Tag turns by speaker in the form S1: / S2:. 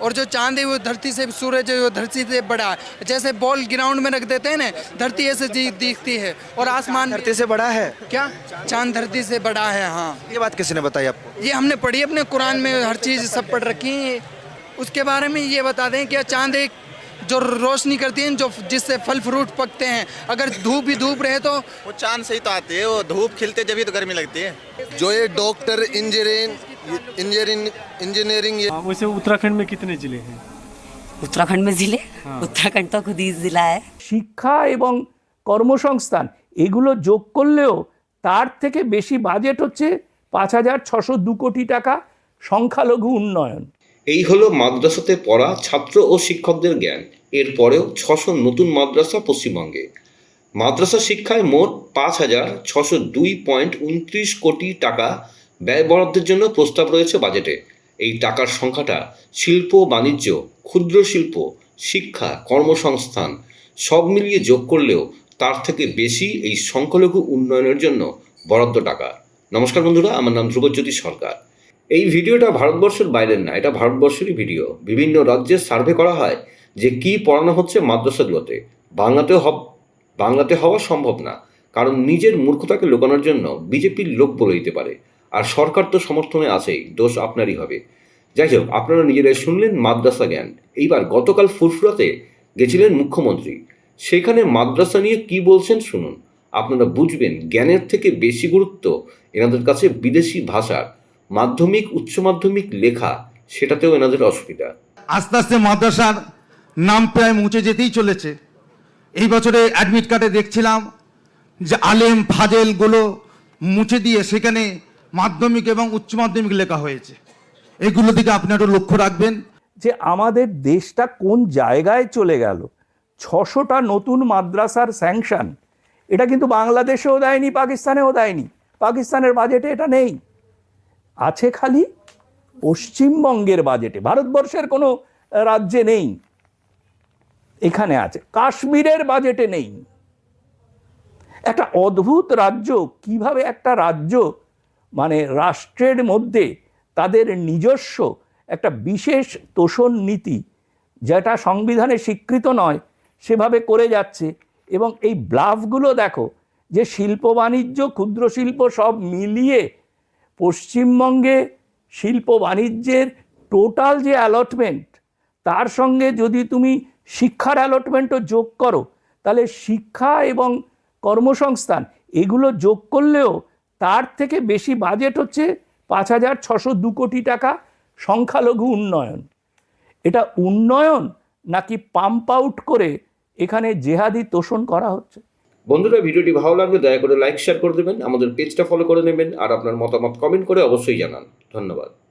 S1: और जो चांद है वो धरती से, सूरज है वो धरती से बड़ा है। जैसे बॉल ग्राउंड में रख देते हैं ना, धरती ऐसे दिखती है और आसमान
S2: धरती से बड़ा है?
S1: क्या चांद धरती से बड़ा है? हाँ,
S2: ये बात किसने बताई आपको?
S1: ये हमने पढ़ी अपने कुरान में, हर चीज़ सब पढ़ रखी है। उसके बारे में ये बता दें कि चांद एक जो रोशनी करती है, जो जिससे फल फ्रूट पकते हैं। अगर धूप भी धूप रहे तो
S3: वो चांद से ही तो आती है, वो धूप खिलते जब ही तो गर्मी लगती है।
S4: जो ये डॉक्टर इंजीनियरिंग
S5: वैसे उत्तराखंड में कितने जिले हैं?
S6: उत्तराखंड में जिले? उत्तराखंड तो खुद ही जिला है।
S7: শিক্ষা এবং কর্মসংস্থান এগুলো যোগ করলেও তার থেকে বেশি বাজেট হচ্ছে ৫,৬০২ কোটি টাকা সংখ্যালঘু উন্নয়ন।
S8: এই হলো মাদ্রাসাতে পড়া ছাত্র ও শিক্ষকদের জ্ঞান। এরপরেও ৬০০ নতুন মাদ্রাসা পশ্চিমবঙ্গে। মাদ্রাসা শিক্ষায় মোট ৫,৬০২.২৯ কোটি টাকা ব্যয় বরাদ্দের জন্য প্রস্তাব রয়েছে বাজেটে। এই টাকার সংখ্যাটা শিল্প, বাণিজ্য, ক্ষুদ্র শিল্প, শিক্ষা, কর্মসংস্থান সব মিলিয়ে যোগ করলেও তার থেকে বেশি এই সংখ্যালঘু উন্নয়নের জন্য বরাদ্দ টাকা। নমস্কার বন্ধুরা, আমার নাম ধ্রুবজ্যোতি সরকার। এই ভিডিওটা ভারতবর্ষের বাইরের না, এটা ভারতবর্ষেরই ভিডিও। বিভিন্ন রাজ্যে সার্ভে করা হয় যে কি পড়ানো হচ্ছে মাদ্রাসাগুলোতে। বাংলাতে হওয়া সম্ভব না, কারণ নিজের মূর্খতাকে লুকানোর জন্য বিজেপির লোক বলে দিতে পারে। আর সরকার তো সমর্থনে আছেই, দোষ আপনারই হবে। যাই হোক, আপনারা নিজেরাই শুনলেন মাদ্রাসা জ্ঞান। এইবার গতকাল ফুরফুরাতে গেছিলেন মুখ্যমন্ত্রী, সেখানে মাদ্রাসা নিয়ে কি বলছেন শুনুন। আপনারা বুঝবেন জ্ঞানের থেকে বেশি গুরুত্ব এনাদের কাছে বিদেশি ভাষার। মাধ্যমিক, উচ্চ মাধ্যমিক লেখা, সেটাতেও এনাদের অসুবিধা।
S9: আস্তে আস্তে মাদ্রাসার নাম প্রায় মুছে যেতেই চলেছে। এই বছরে অ্যাডমিট কার্ডে দেখছিলাম যে আলেম ফাজেলগুলো মুছে দিয়ে সেখানে মাধ্যমিক এবং উচ্চ মাধ্যমিক লেখা হয়েছে। এগুলো দিকে আপনি একটু লক্ষ্য রাখবেন
S7: যে আমাদের দেশটা কোন জায়গায় চলে গেল। ৬০০টা নতুন মাদ্রাসার স্যাংশন, এটা কিন্তু বাংলাদেশেও দেয়নি, পাকিস্তানেও দেয়নি। পাকিস্তানের বাজেটে এটা নেই, আছে খালি পশ্চিমবঙ্গের বাজেটে। ভারতবর্ষের কোনো রাজ্যে নেই, এখানে আছে। কাশ্মীরের বাজেটে নেই। একটা অদ্ভুত রাজ্য, কিভাবে একটা রাজ্য মানে রাষ্ট্রের মধ্যে তাদের নিজস্ব একটা বিশেষ তোষণ নীতি, যেটা সংবিধানে স্বীকৃত নয়, সেভাবে করে যাচ্ছে। এবং এই ব্লাফগুলো দেখো, যে শিল্প বাণিজ্য, ক্ষুদ্র শিল্প সব মিলিয়ে পশ্চিমবঙ্গে শিল্প বাণিজ্যের টোটাল যে অ্যালটমেন্ট, তার সঙ্গে যদি তুমি শিক্ষার অ্যালটমেন্টও যোগ করো, তাহলে শিক্ষা এবং কর্মসংস্থান এগুলো যোগ করলেও তার থেকে বেশি বাজেট হচ্ছে ৫,৬০২ কোটি টাকা সংখ্যালঘু উন্নয়ন। এটা উন্নয়ন নাকি পাম্প আউট করে এখানে জেহাদি তোষণ করা হচ্ছে?
S8: বন্ধুরা, ভিডিওটি ভালো লাগলে দয়া করে লাইক, শেয়ার করে দেবেন, আমাদের পেজটা ফলো করে নেবেন, আর আপনার মতামত কমেন্ট করে অবশ্যই জানান। ধন্যবাদ।